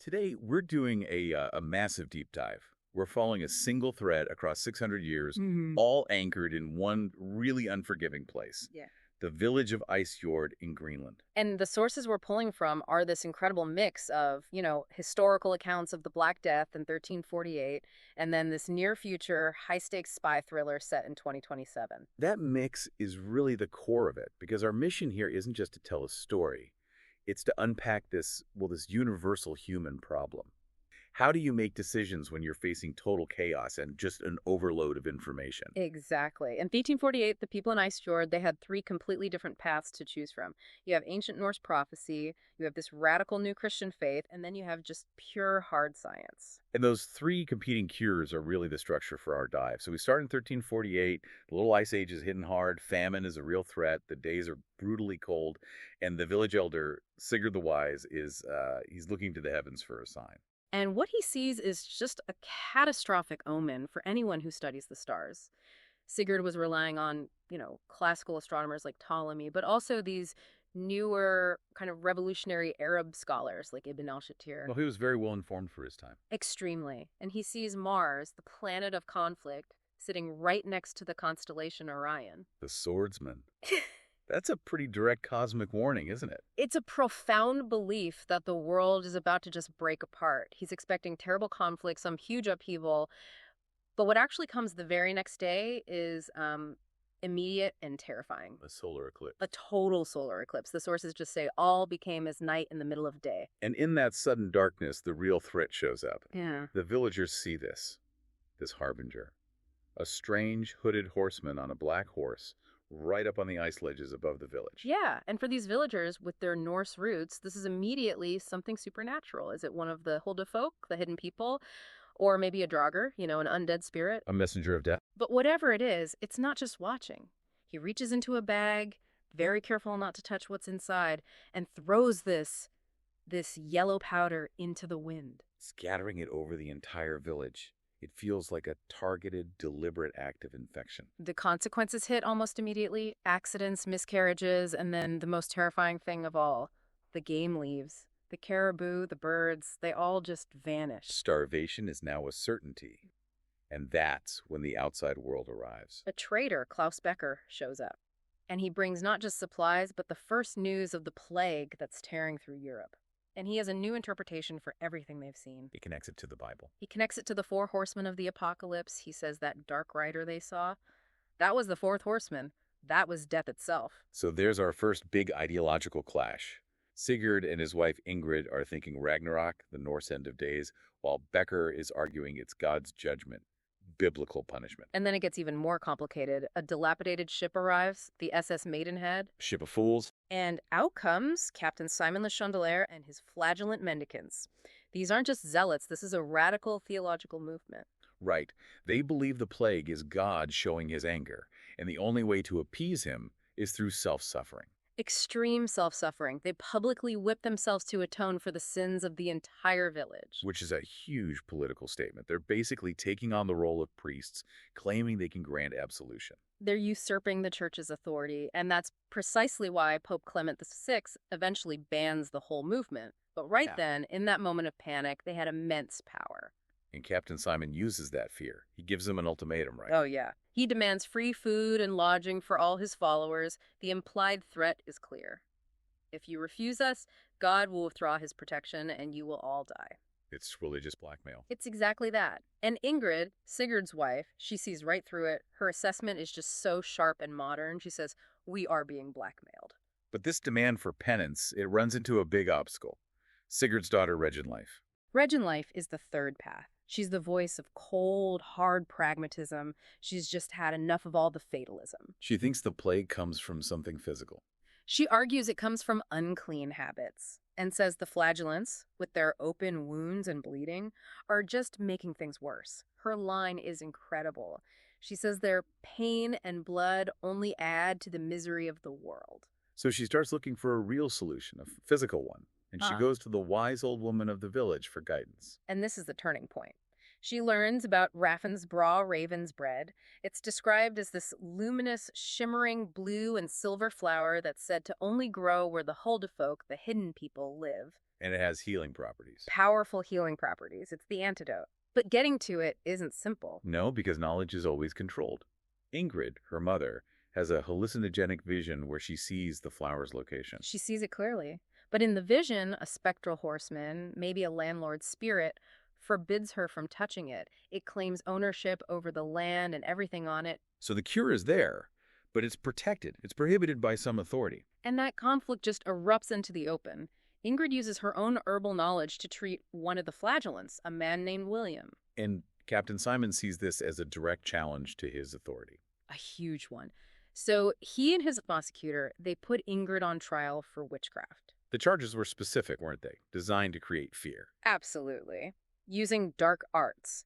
Today, we're doing a massive deep dive. We're following a single thread across 600 years, all anchored in one really unforgiving place. Yeah. The village of Icefjord in Greenland. And the sources we're pulling from are this incredible mix of, historical accounts of the Black Death in 1348, and then this near-future, high-stakes spy thriller set in 2027. That mix is really the core of it, because our mission here isn't just to tell a story. It's to unpack this universal human problem. How do you make decisions when you're facing total chaos and just an overload of information? Exactly. In 1848, the people in Icefjord, they had three completely different paths to choose from. You have ancient Norse prophecy, you have this radical new Christian faith, and then you have just pure hard science. And those three competing cures are really the structure for our dive. So we start in 1348, the Little Ice Age is hitting hard, famine is a real threat, the days are brutally cold, and the village elder, Sigurd the Wise, he's looking to the heavens for a sign. And what he sees is just a catastrophic omen for anyone who studies the stars. Sigurd was relying on, classical astronomers like Ptolemy, but also these newer kind of revolutionary Arab scholars like Ibn al-Shatir. Well, he was very well informed for his time. Extremely. And he sees Mars, the planet of conflict, sitting right next to the constellation Orion. The swordsman. That's a pretty direct cosmic warning, isn't it? It's a profound belief that the world is about to just break apart. He's expecting terrible conflict, some huge upheaval. But what actually comes the very next day is immediate and terrifying. A solar eclipse. A total solar eclipse. The sources just say all became as night in the middle of day. And in that sudden darkness, the real threat shows up. Yeah. The villagers see this harbinger. A strange hooded horseman on a black horse, right up on the ice ledges above the village. Yeah, and for these villagers with their Norse roots, this is immediately something supernatural. Is it one of the Huldafolk, the hidden people, or maybe a Draugr, an undead spirit? A messenger of death. But whatever it is, it's not just watching. He reaches into a bag, very careful not to touch what's inside, and throws this yellow powder into the wind, scattering it over the entire village. It feels like a targeted, deliberate act of infection. The consequences hit almost immediately. Accidents, miscarriages, and then the most terrifying thing of all, the game leaves. The caribou, the birds, they all just vanish. Starvation is now a certainty. And that's when the outside world arrives. A trader, Klaus Becker, shows up. And he brings not just supplies, but the first news of the plague that's tearing through Europe. And he has a new interpretation for everything they've seen. He connects it to the Bible. He connects it to the four horsemen of the apocalypse. He says that dark rider they saw, that was the fourth horseman. That was death itself. So there's our first big ideological clash. Sigurd and his wife Ingrid are thinking Ragnarok, the Norse end of days, while Becker is arguing it's God's judgment, biblical punishment. And then it gets even more complicated. A dilapidated ship arrives, the SS Maidenhead. Ship of fools. And out comes Captain Simon Le Chaundelere and his flagellant mendicants. These aren't just zealots. This is a radical theological movement. Right. They believe the plague is God showing his anger, and the only way to appease him is through self-suffering. Extreme self-suffering. They publicly whip themselves to atone for the sins of the entire village. Which is a huge political statement. They're basically taking on the role of priests, claiming they can grant absolution. They're usurping the church's authority, and that's precisely why Pope Clement VI eventually bans the whole movement. But then, in that moment of panic, they had immense power. And Captain Simon uses that fear. He gives them an ultimatum, right? Oh, yeah. He demands free food and lodging for all his followers. The implied threat is clear. If you refuse us, God will withdraw his protection and you will all die. It's religious blackmail. It's exactly that. And Ingrid, Sigurd's wife, she sees right through it. Her assessment is just so sharp and modern. She says, we are being blackmailed. But this demand for penance, it runs into a big obstacle. Sigurd's daughter, Reginleif. Reginleif is the third path. She's the voice of cold, hard pragmatism. She's just had enough of all the fatalism. She thinks the plague comes from something physical. She argues it comes from unclean habits and says the flagellants, with their open wounds and bleeding, are just making things worse. Her line is incredible. She says their pain and blood only add to the misery of the world. So she starts looking for a real solution, a physical one. And she goes to the wise old woman of the village for guidance. And this is the turning point. She learns about Raffin's Bra Raven's bread. It's described as this luminous, shimmering blue and silver flower that's said to only grow where the Huldafolk, the hidden people, live. And it has healing properties. Powerful healing properties. It's the antidote. But getting to it isn't simple. No, because knowledge is always controlled. Ingrid, her mother, has a hallucinogenic vision where she sees the flower's location. She sees it clearly. But in the vision, a spectral horseman, maybe a landlord's spirit, forbids her from touching it. It claims ownership over the land and everything on it. So the cure is there, but it's protected. It's prohibited by some authority. And that conflict just erupts into the open. Ingrid uses her own herbal knowledge to treat one of the flagellants, a man named William. And Captain Simon sees this as a direct challenge to his authority. A huge one. So he and his prosecutor, they put Ingrid on trial for witchcraft. The charges were specific, weren't they? Designed to create fear. Absolutely. Using dark arts.